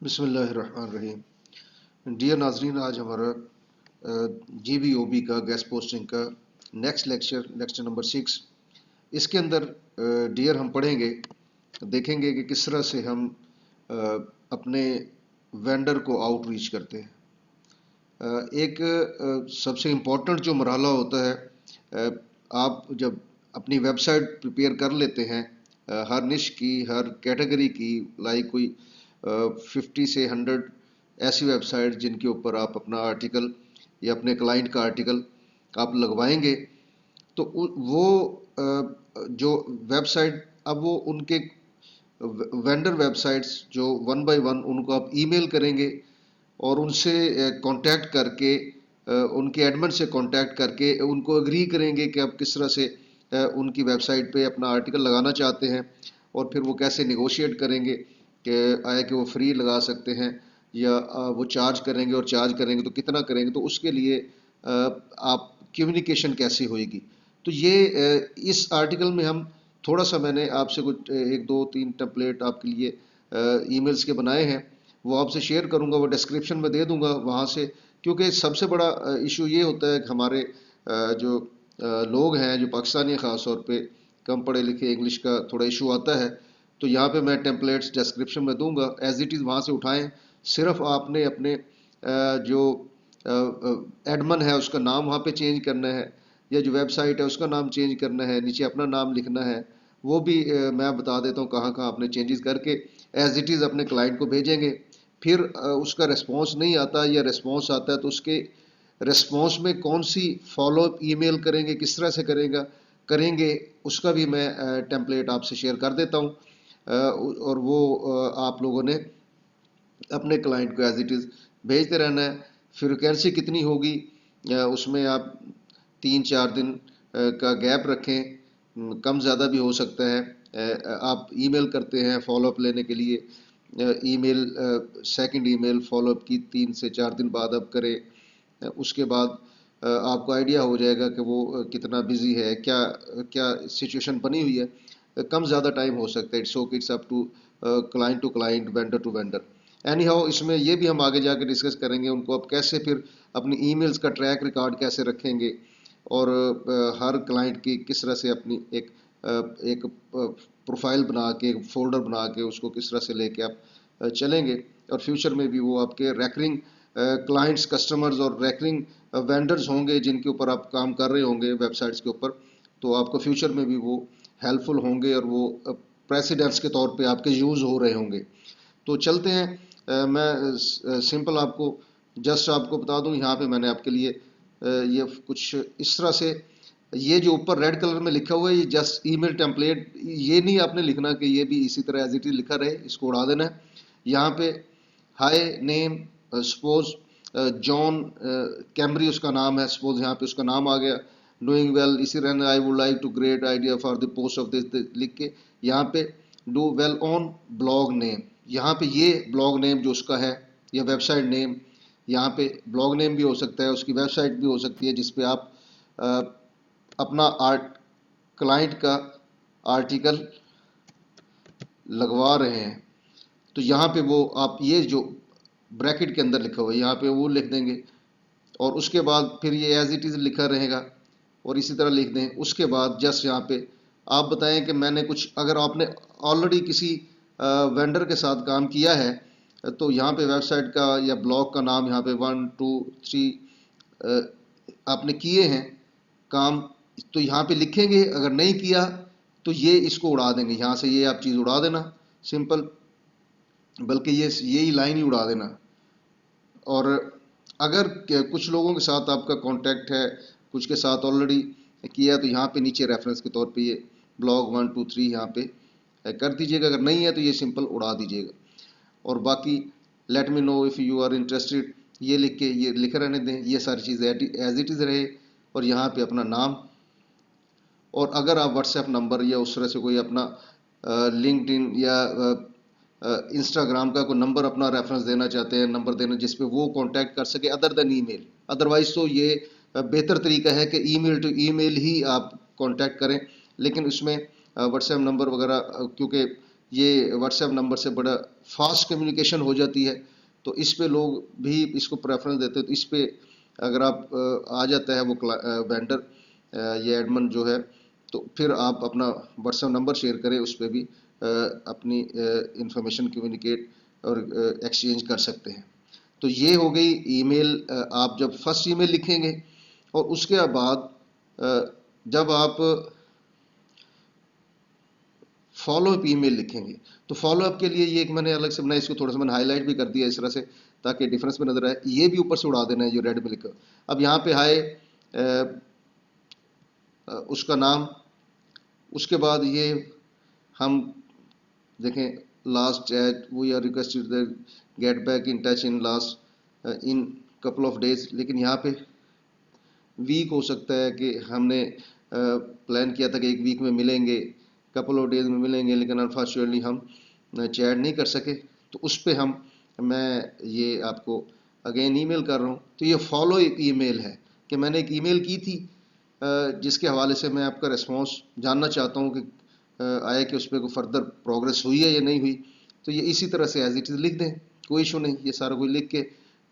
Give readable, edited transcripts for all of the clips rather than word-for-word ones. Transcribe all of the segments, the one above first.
बिस्मिल्लाहिर्रहमानिर्रहीम। डियर नाजरीन, आज हमारा GBOB का गैस पोस्टिंग का नेक्स्ट लेक्चर नंबर 6। इसके अंदर डियर हम पढ़ेंगे, देखेंगे कि किस तरह से हम अपने वेंडर को आउटरीच करते हैं। एक सबसे इम्पोर्टेंट जो मरहला होता है, आप जब अपनी वेबसाइट प्रिपेयर कर लेते हैं, हर निश की, हर कैटेगरी की, लाइक कोई 50 से 100 ऐसी वेबसाइट जिनके ऊपर आप अपना आर्टिकल या अपने क्लाइंट का आर्टिकल आप लगवाएंगे, तो वो जो वेबसाइट, अब वो उनके वेंडर वेबसाइट्स जो वन बाय वन उनको आप ईमेल करेंगे और उनसे कांटेक्ट करके, उनके एडमिन से कांटेक्ट करके उनको एग्री करेंगे कि आप किस तरह से उनकी वेबसाइट पे अपना आर्टिकल लगाना चाहते हैं, और फिर वो कैसे निगोशिएट करेंगे कि आया कि वो फ्री लगा सकते हैं या वो चार्ज करेंगे, और चार्ज करेंगे तो कितना करेंगे, तो उसके लिए आप कम्युनिकेशन कैसे होएगी। तो ये इस आर्टिकल में हम थोड़ा सा, मैंने आपसे कुछ 1 2 3 टेम्पलेट आपके लिए ईमेल्स के बनाए हैं, वो आपसे शेयर करूंगा, वो डिस्क्रिप्शन में दे दूंगा वहाँ से। क्योंकि सबसे बड़ा इशू ये होता है कि हमारे जो लोग हैं, जो पाकिस्तानी हैं, ख़ास तौर पे कम पढ़े लिखे, इंग्लिश का थोड़ा इशू आता है, तो यहाँ पे मैं टेम्पलेट्स डिस्क्रिप्शन में दूंगा, एज इट इज़ वहाँ से उठाएं। सिर्फ आपने अपने जो एडमन है उसका नाम वहाँ पे चेंज करना है, या जो वेबसाइट है उसका नाम चेंज करना है, नीचे अपना नाम लिखना है। वो भी मैं बता देता हूँ कहाँ कहाँ आपने चेंजेस करके एज इट इज़ अपने क्लाइंट को भेजेंगे। फिर उसका रिस्पॉन्स नहीं आता, या रिस्पॉन्स आता है तो उसके रिस्पॉन्स में कौन सी फॉलोअप ईमेल करेंगे, किस तरह से करेंगे, उसका भी मैं टेम्पलेट आपसे शेयर कर देता हूँ। और वो आप लोगों ने अपने क्लाइंट को एज इट इज़ भेजते रहना है। फ्रिक्वेंसी कितनी होगी, उसमें आप 3 4 दिन का गैप रखें, कम ज़्यादा भी हो सकता है। आप ईमेल करते हैं फॉलोअप लेने के लिए, ईमेल सेकंड ईमेल फॉलोअप की 3 से 4 दिन बाद आप करें। उसके बाद आपको आइडिया हो जाएगा कि वो कितना बिजी है, क्या क्या सिचुएशन बनी हुई है। कम ज़्यादा टाइम हो सकता है, it's up to client, vendor to vendor. Anyhow, इसमें ये भी हम आगे जाके डिस्कस करेंगे उनको आप कैसे फिर अपनी ईमेल्स का ट्रैक रिकॉर्ड कैसे रखेंगे, और हर क्लाइंट की किस तरह से अपनी एक प्रोफाइल बना के, एक फोल्डर बना के उसको किस तरह से लेके आप चलेंगे, और फ्यूचर में भी वो आपके रैकरिंग क्लाइंट्स, कस्टमर्स और रैकरिंग वेंडर्स होंगे जिनके ऊपर आप काम कर रहे होंगे वेबसाइट्स के ऊपर, तो आपको फ्यूचर में भी वो हेल्पफुल होंगे और वो प्रेसिडेंट्स के तौर पे आपके यूज़ हो रहे होंगे। तो चलते हैं। मैं सिंपल आपको जस्ट आपको बता दूं, यहाँ पे मैंने आपके लिए ये कुछ इस तरह से, ये जो ऊपर रेड कलर में लिखा हुआ है, ये जस्ट ईमेल टेम्पलेट, ये नहीं आपने लिखना कि ये भी इसी तरह एज इट इज लिखा रहे, इसको उड़ा देना है। यहाँ पे हाय नेम, सपोज जॉन कैमरी उसका नाम है, सपोज यहाँ पे उसका नाम आ गया। डूइंग वेल, इसी रहना, I would like to great idea for the post of this लिख के यहाँ पे do well on blog name, यहाँ पे ये ब्लॉग नेम जो उसका है, या वेबसाइट नेम, यहाँ पे ब्लॉग नेम भी हो सकता है, उसकी वेबसाइट भी हो सकती है जिसपे आप अपना क्लाइंट का आर्टिकल लगवा रहे हैं। तो यहाँ पे वो आप ये जो ब्रैकेट के अंदर लिखा हुआ है यहाँ पे वो लिख देंगे, और उसके बाद फिर ये एज इट इज़ लिखा रहेगा, और इसी तरह लिख दें। उसके बाद जस्ट यहाँ पे आप बताएं कि मैंने कुछ, अगर आपने ऑलरेडी किसी वेंडर के साथ काम किया है, तो यहाँ पे वेबसाइट का या ब्लॉग का नाम यहाँ पे 1 2 3 आपने किए हैं काम, तो यहाँ पे लिखेंगे। अगर नहीं किया तो ये इसको उड़ा देंगे, यहाँ से ये आप चीज़ उड़ा देना, सिंपल, बल्कि ये यही लाइन ही उड़ा देना। और अगर कुछ लोगों के साथ आपका कांटेक्ट है, कुछ के साथ ऑलरेडी किया, तो यहाँ पे नीचे रेफरेंस के तौर पे ये ब्लॉग 1 2 3 यहाँ पे कर दीजिएगा। अगर नहीं है तो ये सिंपल उड़ा दीजिएगा। और बाकी let me know if you are interested, ये लिख के ये लिख रहने दें, ये सारी चीज़ें एज इट इज़ रहे, और यहाँ पे अपना नाम। और अगर आप व्हाट्सएप नंबर या उस तरह से कोई अपना लिंक्डइन या इंस्टाग्राम का कोई नंबर अपना रेफरेंस देना चाहते हैं, नंबर देना जिस पे वो कांटेक्ट कर सके अदर देन ईमेल, अदरवाइज तो ये बेहतर तरीका है कि ईमेल टू ईमेल ही आप कांटेक्ट करें। लेकिन उसमें व्हाट्सएप नंबर वगैरह, क्योंकि ये व्हाट्सएप नंबर से बड़ा फास्ट कम्युनिकेशन हो जाती है, तो इस पे लोग भी इसको प्रेफरेंस देते हैं। तो इस पे अगर आप आ जाता है वो वेंडर ये एडमन जो है, तो फिर आप अपना व्हाट्सएप नंबर शेयर करें, उस पर भी अपनी इंफॉर्मेशन कम्युनिकेट और एक्सचेंज कर सकते हैं। तो ये हो गई ईमेल। आप जब फर्स्ट ईमेल लिखेंगे और उसके बाद जब आप फॉलोअप ईमेल लिखेंगे, तो फॉलोअप के लिए ये एक मैंने अलग से बनाया, इसको थोड़ा सा मैंने हाईलाइट भी कर दिया इस तरह से ताकि डिफरेंस में नजर आए। ये भी ऊपर से उड़ा देना है जो रेड में लिखा। अब यहाँ पे हाय उसका नाम, उसके बाद ये हम देखें last chat we are requested get back in touch in last in couple of days, लेकिन यहाँ पे वीक हो सकता है कि हमने प्लान किया था कि एक वीक में मिलेंगे, कपल ऑफ डेज में मिलेंगे, लेकिन अनफॉर्चुनेटली हम चैट नहीं कर सके। तो उस पर मैं ये आपको अगेन ईमेल कर रहा हूँ। तो ये फॉलो ईमेल है कि मैंने एक ईमेल की थी जिसके हवाले से मैं आपका रिस्पॉन्स जानना चाहता हूँ कि आया कि उस पर कोई फर्दर प्रोग्रेस हुई है या नहीं हुई। तो ये इसी तरह से एज इट इज़ लिख दें, कोई इशू नहीं, ये सारा कुछ लिख के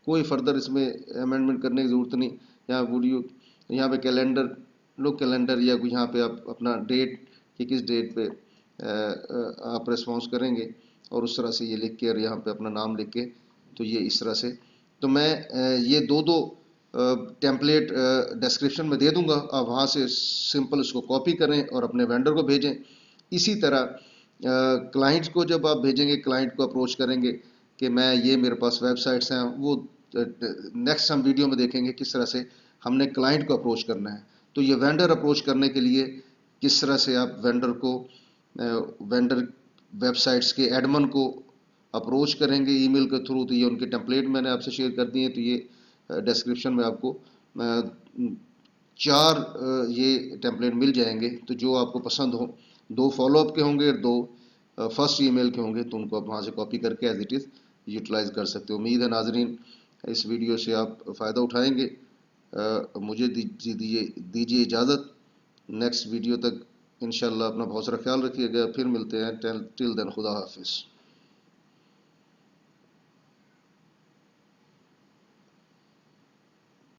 कोई फर्दर इसमें अमेंडमेंट करने की ज़रूरत नहीं। यहाँ वीडियो, यहाँ पे कैलेंडर, लोग कैलेंडर या कोई यहाँ पे आप अपना डेट कि किस डेट पे आप रिस्पॉन्स करेंगे और उस तरह से ये लिख के और यहाँ पे अपना नाम लिख के, तो ये इस तरह से। तो मैं ये दो टेम्पलेट डिस्क्रिप्शन में दे दूंगा, आप वहाँ से सिंपल इसको कॉपी करें और अपने वेंडर को भेजें। इसी तरह क्लाइंट को जब आप भेजेंगे, क्लाइंट को अप्रोच करेंगे कि मैं ये मेरे पास वेबसाइट्स हैं, वो नेक्स्ट हम वीडियो में देखेंगे किस तरह से हमने क्लाइंट को अप्रोच करना है। तो ये वेंडर अप्रोच करने के लिए किस तरह से आप वेंडर को वेंडर वेबसाइट्स के एडमन को अप्रोच करेंगे ईमेल के थ्रू। तो ये उनके टेम्पलेट मैंने आपसे शेयर कर दिए। तो ये डिस्क्रिप्शन में आपको 4 ये टेम्पलेट मिल जाएंगे। तो जो आपको पसंद हो, 2 फॉलोअप के होंगे और 2 फर्स्ट ईमेल के होंगे, तो उनको आप वहाँ से कॉपी करके एज इट इज़ यूटिलाइज कर सकते हो। उम्मीद है नाजरीन इस वीडियो से आप फ़ायदा उठाएंगे। मुझे दीजिए इजाज़त। नेक्स्ट वीडियो तक इंशाल्लाह अपना बहुत सारा ख्याल रखिएगा। फिर मिलते हैं। टिल देन खुदा हाफिज़।